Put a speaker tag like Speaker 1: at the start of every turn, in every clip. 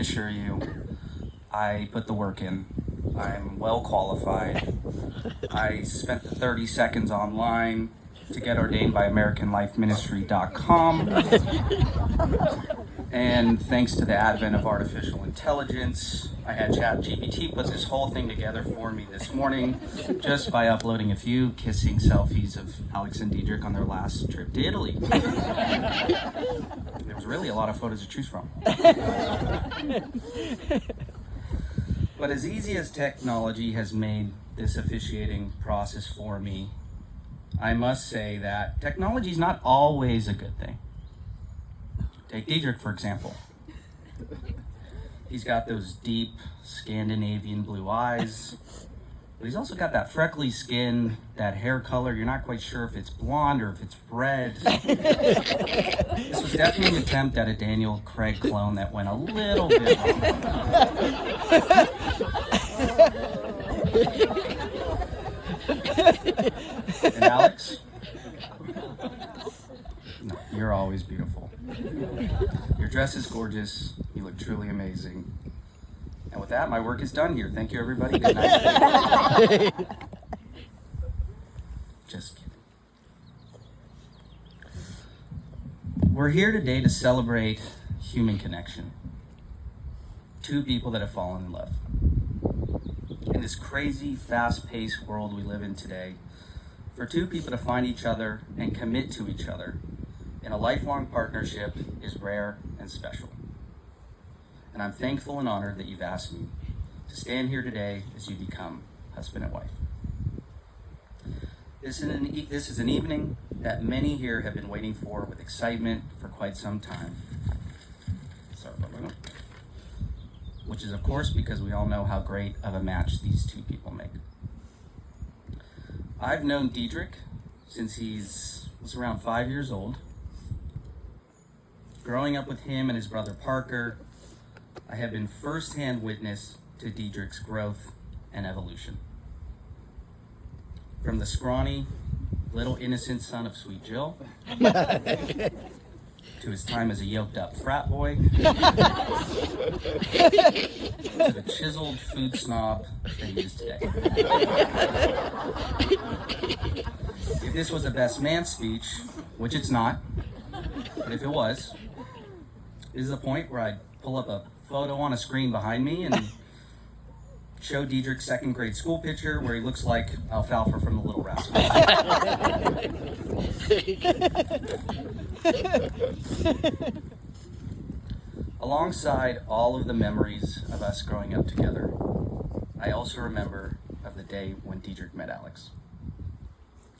Speaker 1: assure you, I put the work in. I'm well qualified. I spent the 30 seconds online to get ordained by AmericanLifeMinistry.com. And thanks to the advent of artificial intelligence, I had ChatGPT put this whole thing together for me this morning just by uploading a few kissing selfies of Alex and Diedrich on their last trip to Italy. There was really a lot of photos to choose from. But as easy as technology has made this officiating process for me, I must say that technology is not always a good thing. Take Diedrich, for example. He's got those deep Scandinavian blue eyes, but he's also got that freckly skin, that hair color. You're not quite sure if it's blonde or if it's red. This was definitely an attempt at a Daniel Craig clone that went a little bit wrong. And Alex? No, you're always beautiful. Your dress is gorgeous. You look truly amazing. And with that, my work is done here. Thank you, everybody. Good night. Just kidding. We're here today to celebrate human connection. Two people that have fallen in love. In this crazy, fast-paced world we live in today, for two people to find each other and commit to each other in a lifelong partnership is rare and special. And I'm thankful and honored that you've asked me to stand here today as you become husband and wife. This is an evening that many here have been waiting for with excitement for quite some time. Sorry about that. Which is, of course, because we all know how great of a match these two people make. I've known Diedrich since he was around 5 years old. Growing up with him and his brother Parker, I have been first-hand witness to Diedrich's growth and evolution. From the scrawny, little innocent son of Sweet Jill, to his time as a yoked-up frat boy, to the chiseled food snob that he is today. If this was a best man speech, which it's not, but if it was, this is a point where I'd pull up a photo on a screen behind me and show Diedrich's second grade school picture where he looks like Alfalfa from the Little Rascals. Alongside all of the memories of us growing up together, I also remember of the day when Diedrich met Alex.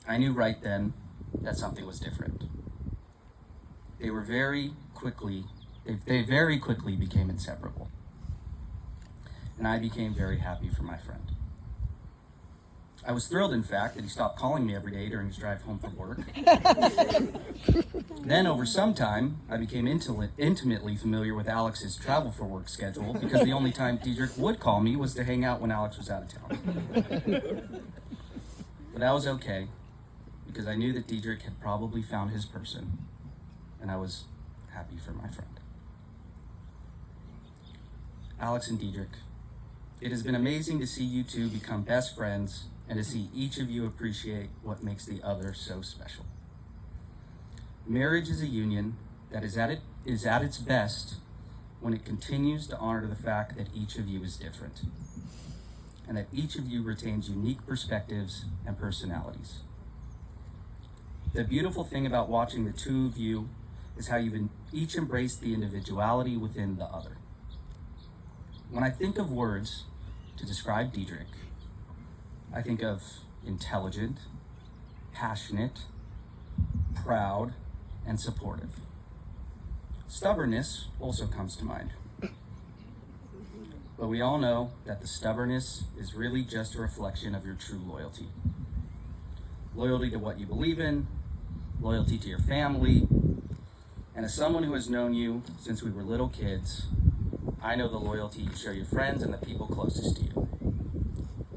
Speaker 1: I knew right then that something was different. They very quickly became inseparable. And I became very happy for my friend. I was thrilled, in fact, that he stopped calling me every day during his drive home from work. Then, over some time, I became intimately familiar with Alex's travel for work schedule because the only time Diedrich would call me was to hang out when Alex was out of town. But that was okay, because I knew that Diedrich had probably found his person, and I was happy for my friend. Alex and Diedrich, it has been amazing to see you two become best friends and to see each of you appreciate what makes the other so special. Marriage is a union that is at its best when it continues to honor the fact that each of you is different and that each of you retains unique perspectives and personalities. The beautiful thing about watching the two of you is how you've each embraced the individuality within the other. When I think of words to describe Diedrich, I think of intelligent, passionate, proud, and supportive. Stubbornness also comes to mind. But we all know that the stubbornness is really just a reflection of your true loyalty. Loyalty to what you believe in, loyalty to your family, and as someone who has known you since we were little kids, I know the loyalty you show your friends and the people closest to you.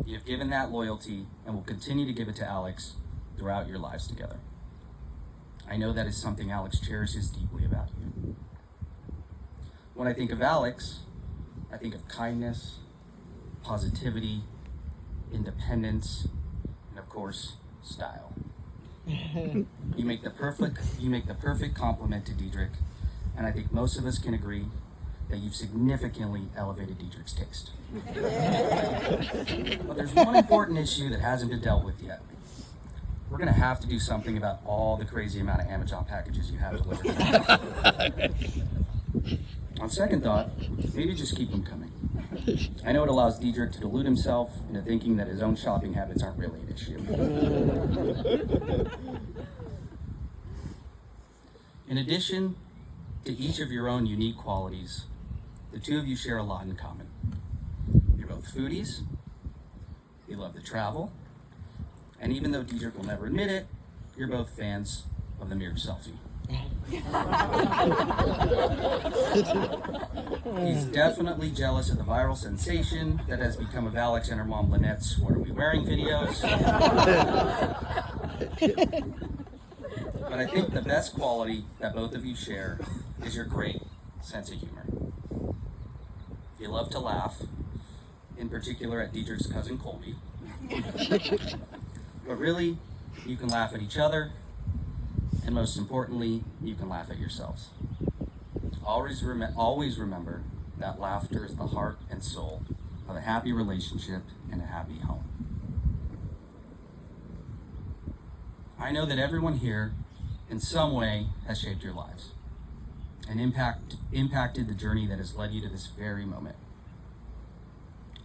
Speaker 1: You have given that loyalty and will continue to give it to Alex throughout your lives together. I know that is something Alex cherishes deeply about you. When I think of Alex, I think of kindness, positivity, independence, and of course, style. You make the perfect complement to Diedrich, and I think most of us can agree that you've significantly elevated Diedrich's taste. But there's one important issue that hasn't been dealt with yet. We're gonna have to do something about all the crazy amount of Amazon packages you have delivered. On second thought, maybe just keep them coming. I know it allows Diedrich to delude himself into thinking that his own shopping habits aren't really an issue. In addition to each of your own unique qualities, the two of you share a lot in common. You're both foodies, you love to travel, and even though Diedrich will never admit it, you're both fans of the mirror selfie. He's definitely jealous of the viral sensation that has become of Alex and her mom Lynette's "What Are We Wearing" videos. But I think the best quality that both of you share is your great sense of humor. You love to laugh, in particular at Diedrich's cousin Colby. But really, you can laugh at each other, and most importantly, you can laugh at yourselves. Always remember that laughter is the heart and soul of a happy relationship and a happy home. I know that everyone here in some way has shaped your lives and impacted the journey that has led you to this very moment.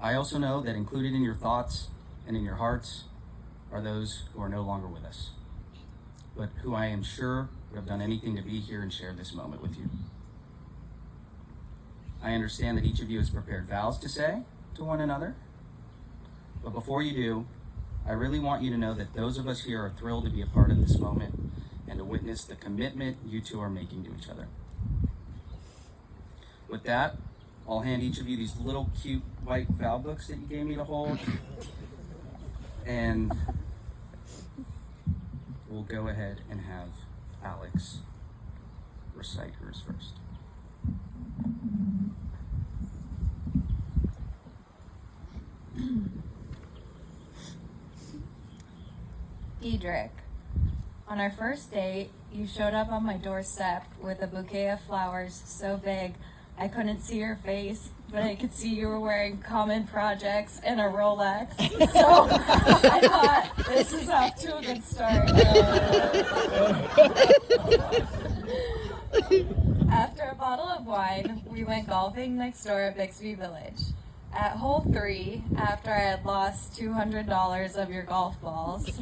Speaker 1: I also know that included in your thoughts and in your hearts are those who are no longer with us, but who I am sure would have done anything to be here and share this moment with you. I understand that each of you has prepared vows to say to one another, but before you do, I really want you to know that those of us here are thrilled to be a part of this moment and to witness the commitment you two are making to each other. With that, I'll hand each of you these little cute white vow books that you gave me to hold, and we'll go ahead and have Alex recite hers first.
Speaker 2: Diedrich, on our first date, you showed up on my doorstep with a bouquet of flowers so big I couldn't see your face, but I could see you were wearing Common Projects and a Rolex. So I thought this is off to a good start. After a bottle of wine, we went golfing next door at Bixby Village. At hole 3, after I had lost $200 of your golf balls,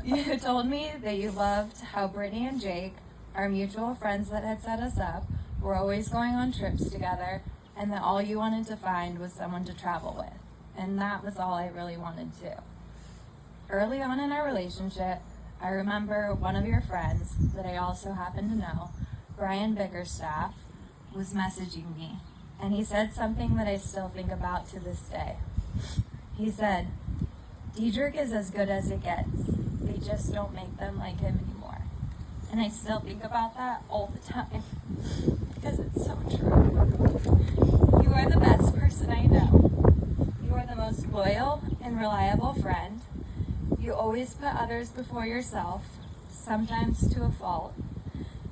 Speaker 2: you told me that you loved how Brittany and Jake, our mutual friends that had set us up, were always going on trips together, and that all you wanted to find was someone to travel with. And that was all I really wanted too. Early on in our relationship, I remember one of your friends that I also happen to know, Brian Bickerstaff, was messaging me. And he said something that I still think about to this day. He said, "Diedrich is as good as it gets. They just don't make them like him anymore." And I still think about that all the time because it's so true. You are the best person I know. You are the most loyal and reliable friend. You always put others before yourself, sometimes to a fault.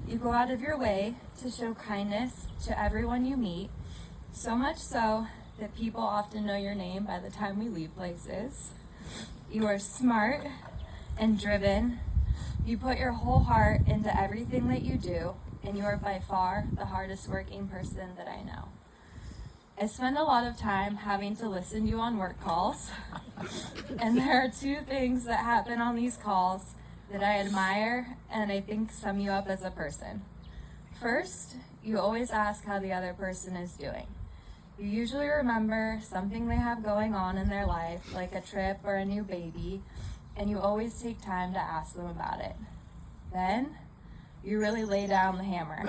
Speaker 2: You go out of your way to show kindness to everyone you meet, so much so that people often know your name by the time we leave places. You are smart and driven. You put your whole heart into everything that you do, and you are by far the hardest working person that I know. I spend a lot of time having to listen to you on work calls, and there are two things that happen on these calls that I admire and I think sum you up as a person. First, you always ask how the other person is doing. You usually remember something they have going on in their life, like a trip or a new baby, and you always take time to ask them about it. Then, you really lay down the hammer.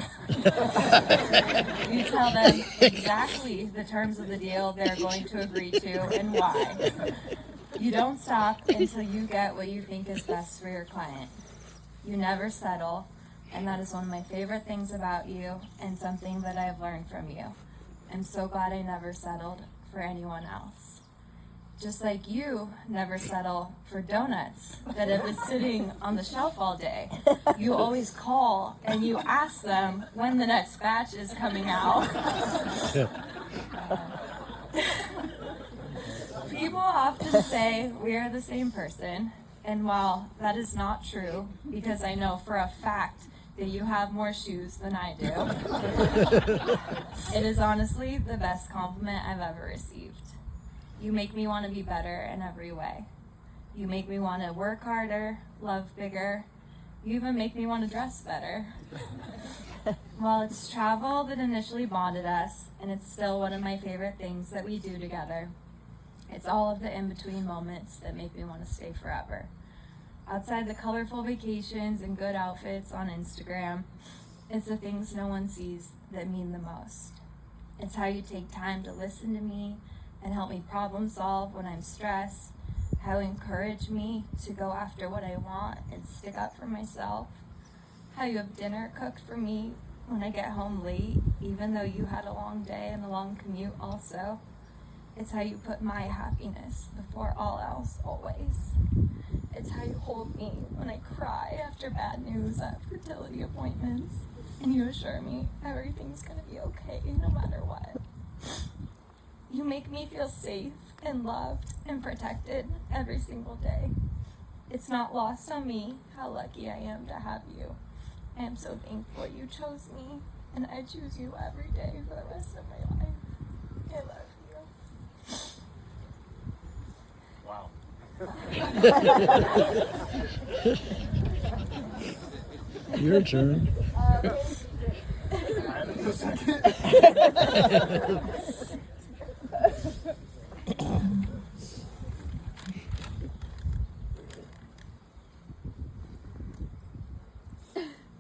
Speaker 2: You tell them exactly the terms of the deal they're going to agree to and why. You don't stop until you get what you think is best for your client. You never settle, and that is one of my favorite things about you and something that I've learned from you. I'm so glad I never settled for anyone else. Just like you never settle for donuts that have been sitting on the shelf all day. You always call and you ask them when the next batch is coming out. People often say we are the same person, and while that is not true, because I know for a fact that you have more shoes than I do, it is honestly the best compliment I've ever received. You make me want to be better in every way. You make me want to work harder, love bigger. You even make me want to dress better. While it's travel that initially bonded us, and it's still one of my favorite things that we do together, it's all of the in-between moments that make me want to stay forever. Outside the colorful vacations and good outfits on Instagram, it's the things no one sees that mean the most. It's how you take time to listen to me and help me problem solve when I'm stressed, how you encourage me to go after what I want and stick up for myself, how you have dinner cooked for me when I get home late, even though you had a long day and a long commute also. It's how you put my happiness before all else, always. It's how you hold me when I cry after bad news at fertility appointments, and you assure me everything's gonna be okay no matter what. You make me feel safe and loved and protected every single day. It's not lost on me how lucky I am to have you. I am so thankful you chose me, and I choose you every day for the rest of my life. I love you.
Speaker 1: Wow.
Speaker 3: Your turn.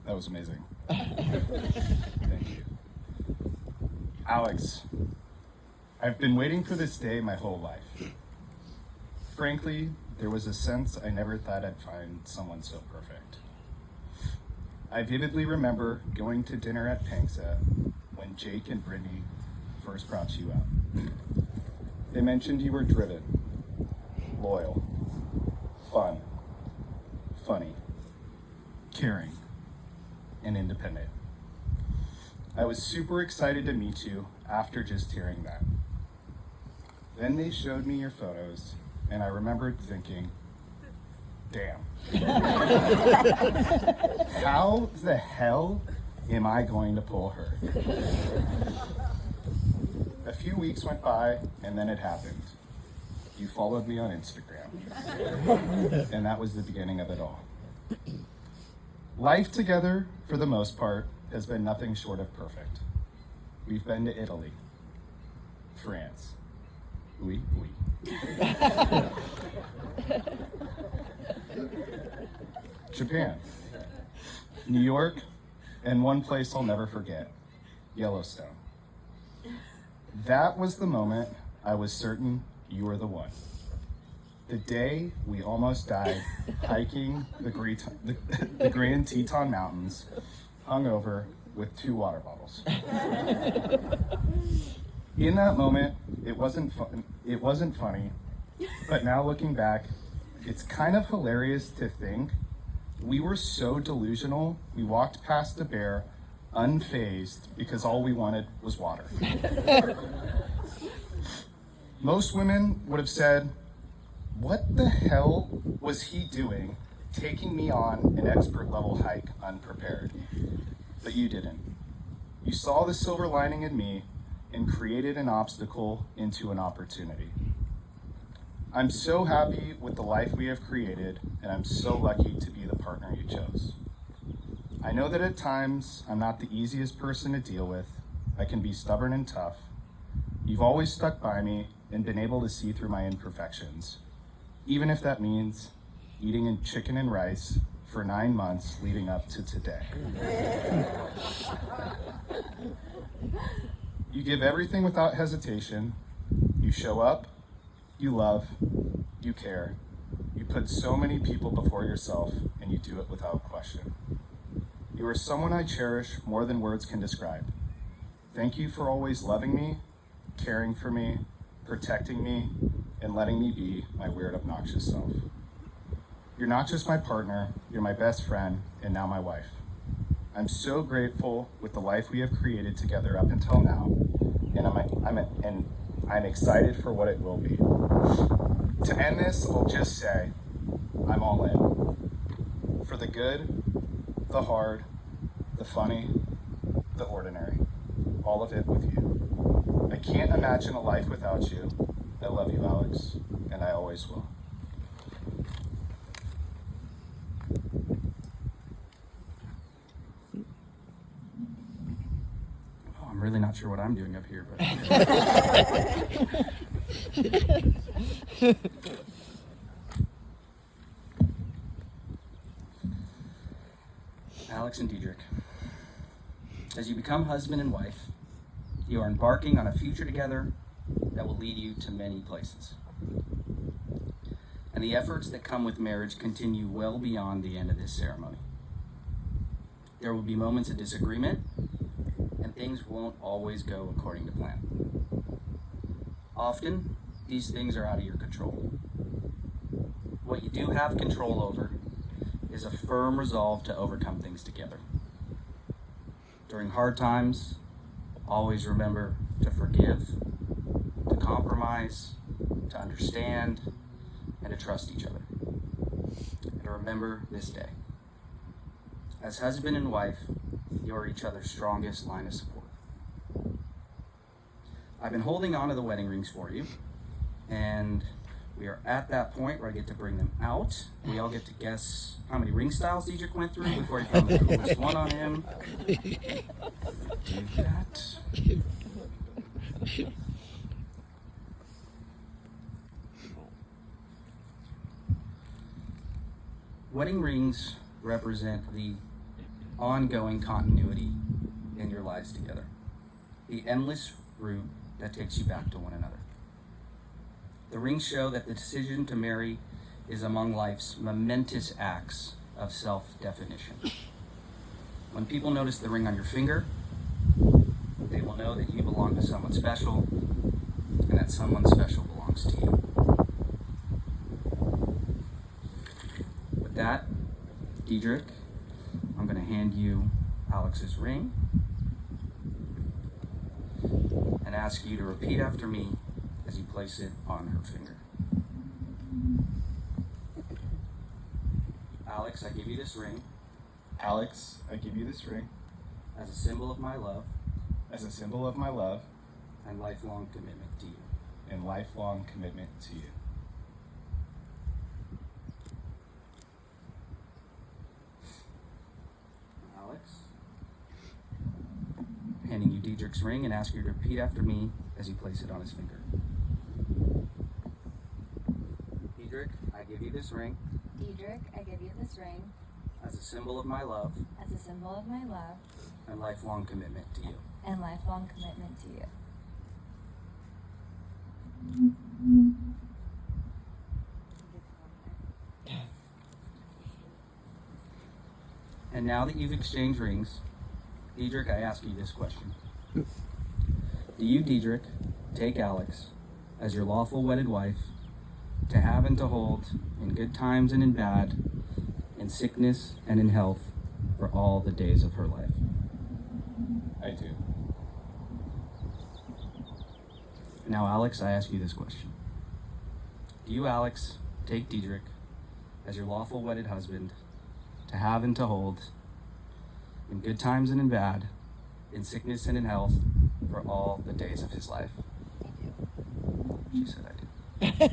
Speaker 1: That was amazing. Thank you. Alex, I've been waiting for this day my whole life. Frankly, there was a sense I never thought I'd find someone so perfect. I vividly remember going to dinner at Panksa when Jake and Brittany first brought you out. They mentioned you were driven, loyal, fun, funny, caring, and independent. I was super excited to meet you after just hearing that. Then they showed me your photos, and I remembered thinking, damn. How the hell am I going to pull her? A few weeks went by, and then it happened. You followed me on Instagram. And that was the beginning of it all. Life together, for the most part, has been nothing short of perfect. We've been to Italy, France, oui, Japan, New York, and one place I'll never forget, Yellowstone. That was the moment I was certain you were the one. The day we almost died hiking the Grand Teton Mountains, hungover with 2 water bottles. In that moment, it wasn't funny, but now looking back, it's kind of hilarious to think we were so delusional, we walked past a bear unfazed because all we wanted was water. Most women would have said, what the hell was he doing taking me on an expert level hike unprepared? But you didn't. You saw the silver lining in me and created an obstacle into an opportunity. I'm so happy with the life we have created, and I'm so lucky to be the partner you chose. I know that at times I'm not the easiest person to deal with. I can be stubborn and tough. You've always stuck by me and been able to see through my imperfections, even if that means eating chicken and rice for 9 months leading up to today. You give everything without hesitation. You show up, you love, you care. You put so many people before yourself, and you do it without question. You are someone I cherish more than words can describe.
Speaker 4: Thank you for always loving me, caring for me, protecting me, and letting me be my weird, obnoxious self. You're not just my partner, you're my best friend, and now my wife. I'm so grateful with the life we have created together up until now, and I'm excited for what it will be. To end this, I'll just say, I'm all in. For the good, the hard, the funny, the ordinary. All of it with you. I can't imagine a life without you. I love you, Alex, and I always will.
Speaker 1: Oh, I'm really not sure what I'm doing up here, but Alex and Diedrich, as you become husband and wife, you are embarking on a future together that will lead you to many places. And the efforts that come with marriage continue well beyond the end of this ceremony. There will be moments of disagreement, and things won't always go according to plan. Often, these things are out of your control. What you do have control over is a firm resolve to overcome things together. During hard times, always remember to forgive, to compromise, to understand, and to trust each other. And to remember this day. As husband and wife, you are each other's strongest line of support. I've been holding on to the wedding rings for you, and we are at that point where I get to bring them out. We all get to guess how many ring styles Diedrich went through before he found the coolest one on him. Do that. Wedding rings represent the ongoing continuity in your lives together, the endless route that takes you back to one another. The rings show that the decision to marry is among life's momentous acts of self-definition. When people notice the ring on your finger, they will know that you belong to someone special, and that someone special belongs to you. With that, Diedrich, I'm going to hand you Alex's ring and ask you to repeat after me as you place it on her finger. Alex, I give you this ring
Speaker 4: Alex, I give you this ring
Speaker 1: as a symbol of my love
Speaker 4: as a symbol of my love
Speaker 1: and lifelong commitment to you.
Speaker 4: and lifelong commitment to you.
Speaker 1: Alex, handing you Diedrich's ring and ask you to repeat after me as you place it on his finger. Diedrich, I give you this ring
Speaker 2: Diedrich, I give you this ring
Speaker 1: as a symbol of my love
Speaker 2: as a symbol of my love
Speaker 1: and lifelong commitment to you.
Speaker 2: and lifelong commitment to you.
Speaker 1: And now that you've exchanged rings, Diedrich, I ask you this question. Do you, Diedrich, take Alex as your lawful wedded wife to have and to hold in good times and in bad, in sickness and in health, for all the days of her life?
Speaker 4: I do.
Speaker 1: Now, Alex, I ask you this question. Do you, Alex, take Diedrich as your lawful wedded husband to have and to hold in good times and in bad, in sickness and in health, for all the days of his life? She said I do.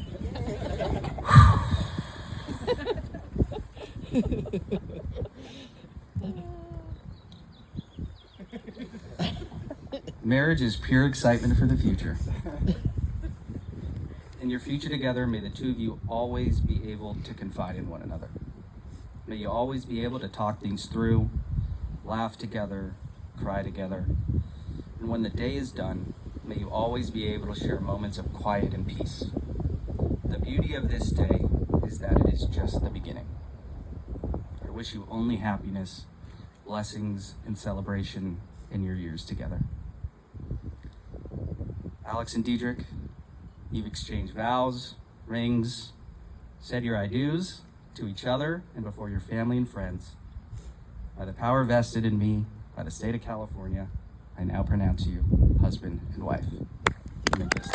Speaker 1: Marriage is pure excitement for the future. In your future together, may the two of you always be able to confide in one another. May you always be able to talk things through, laugh together, cry together. And when the day is done, may you always be able to share moments of quiet and peace. The beauty of this day is that it is just the beginning. I wish you only happiness, blessings, and celebration in your years together. Alex and Diedrich, you've exchanged vows, rings, said your I do's to each other and before your family and friends. By the power vested in me by the state of California, I now pronounce you husband and wife. You may kiss.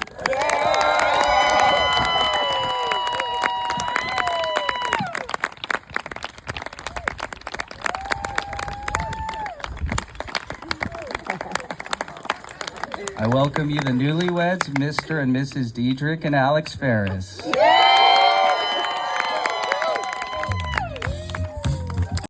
Speaker 1: I welcome you, the newlyweds, Mr. and Mrs. Diedrich and Alex Ferris.